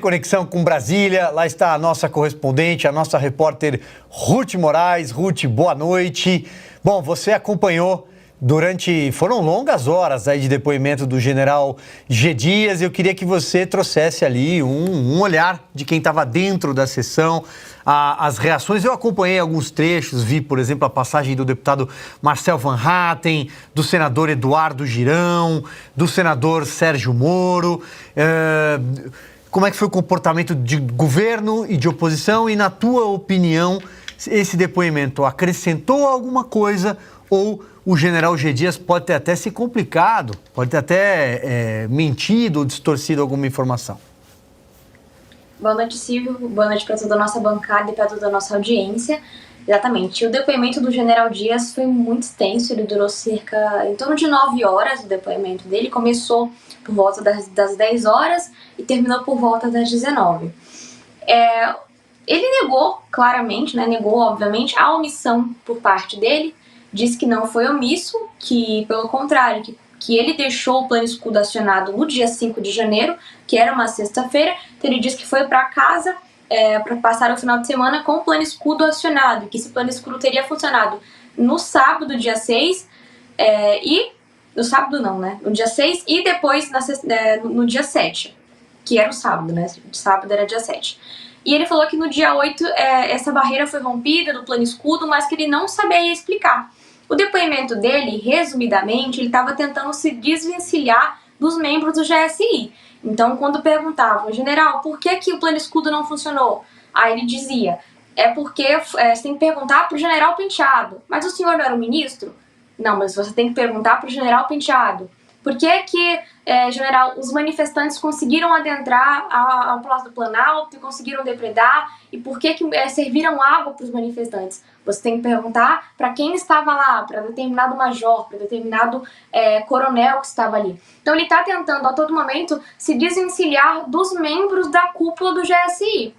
Conexão com Brasília, lá está a nossa correspondente, a nossa repórter Ruth Moraes. Ruth, boa noite. Bom, você acompanhou foram longas horas aí de depoimento do general G. Dias. Eu queria que você trouxesse ali um olhar de quem estava dentro da sessão, as reações. Eu acompanhei alguns trechos, vi, por exemplo, a passagem do deputado Marcel Van Hatten, do senador Eduardo Girão, do senador Sérgio Moro. Como é que foi o comportamento de governo e de oposição? E, na tua opinião, esse depoimento acrescentou alguma coisa ou o general G. Dias pode ter até se complicado, pode ter até mentido ou distorcido alguma informação? Boa noite, Silvio. Boa noite para toda a nossa bancada e para toda a nossa audiência. Exatamente. O depoimento do general Dias foi muito extenso, ele durou em torno de 9 horas, o depoimento dele. Começou por volta das 10 horas e terminou por volta das 19. Ele negou claramente, negou obviamente a omissão por parte dele, disse que não foi omisso, que pelo contrário, que ele deixou o plano escudo acionado no dia 5 de janeiro, que era uma sexta-feira. Então ele disse que foi para casa para passar o final de semana com o plano escudo acionado, que esse plano escudo teria funcionado no sábado, dia 6, no sábado não, no dia 6 e depois no dia 7, que era o sábado, O sábado era dia 7. E ele falou que no dia 8 essa barreira foi rompida do plano escudo, mas que ele não sabia explicar. O depoimento dele, resumidamente, ele estava tentando se desvencilhar dos membros do GSI. Então, quando perguntavam, general, por que o plano escudo não funcionou? Aí ele dizia, porque você tem que perguntar para o general Penteado. Mas o senhor não era o ministro? Não, mas você tem que perguntar para o general Penteado. Por que, general, os manifestantes conseguiram adentrar ao Palácio do Planalto e conseguiram depredar? E por que serviram água para os manifestantes? Você tem que perguntar para quem estava lá, para determinado major, para determinado coronel que estava ali. Então ele está tentando a todo momento se desvencilhar dos membros da cúpula do GSI.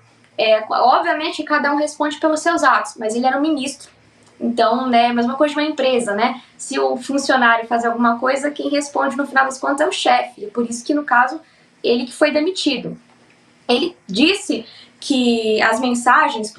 Obviamente cada um responde pelos seus atos, mas ele era um ministro. Então, mesma coisa de uma empresa, Se o funcionário faz alguma coisa, quem responde no final das contas é o chefe. Por isso que, no caso, ele que foi demitido. Ele disse que as mensagens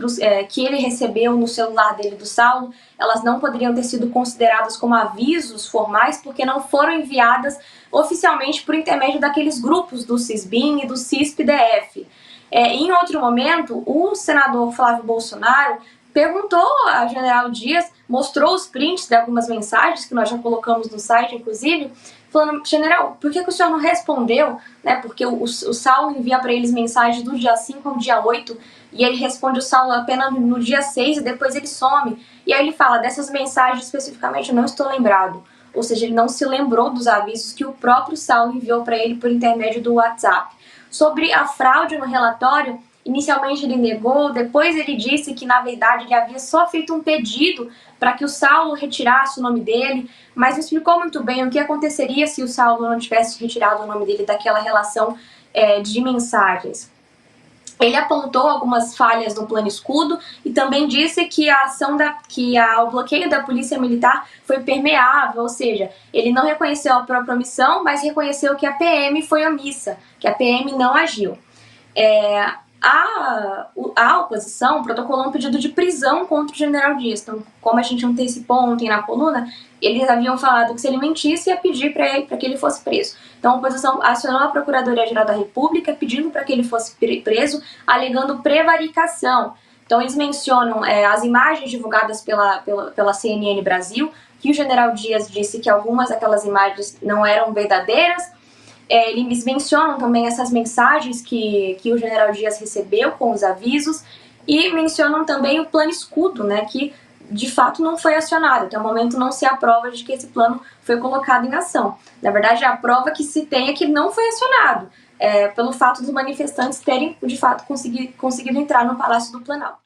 que ele recebeu no celular dele do Saulo, elas não poderiam ter sido consideradas como avisos formais porque não foram enviadas oficialmente por intermédio daqueles grupos do CISBIN e do CISP-DF. Em outro momento, o senador Flávio Bolsonaro perguntou ao general Dias, mostrou os prints de algumas mensagens que nós já colocamos no site, inclusive, falando, general, por que o senhor não respondeu? Porque o Saulo envia para eles mensagens do dia 5 ao dia 8 e ele responde o Saulo apenas no dia 6 e depois ele some. E aí ele fala, dessas mensagens especificamente eu não estou lembrado. Ou seja, ele não se lembrou dos avisos que o próprio Saulo enviou para ele por intermédio do WhatsApp. Sobre a fraude no relatório, inicialmente ele negou, depois ele disse que na verdade ele havia só feito um pedido para que o Saulo retirasse o nome dele, mas não explicou muito bem o que aconteceria se o Saulo não tivesse retirado o nome dele daquela relação de mensagens. Ele apontou algumas falhas no plano escudo e também disse que o bloqueio da polícia militar foi permeável, ou seja, ele não reconheceu a própria omissão, mas reconheceu que a PM foi omissa, que a PM não agiu. A oposição protocolou um pedido de prisão contra o general Dias. Então, como a gente antecipou ontem na coluna, eles haviam falado que se ele mentisse ia pedir para que ele fosse preso. Então a oposição acionou a Procuradoria-Geral da República pedindo para que ele fosse preso, alegando prevaricação. Então eles mencionam as imagens divulgadas pela CNN Brasil, que o general Dias disse que algumas daquelas imagens não eram verdadeiras. Eles mencionam também essas mensagens que o general Dias recebeu com os avisos e mencionam também o plano escudo, que de fato não foi acionado. Até o momento não se há prova de que esse plano foi colocado em ação. Na verdade, a prova que se tem é que não foi acionado, pelo fato dos manifestantes terem de fato conseguido entrar no Palácio do Planalto.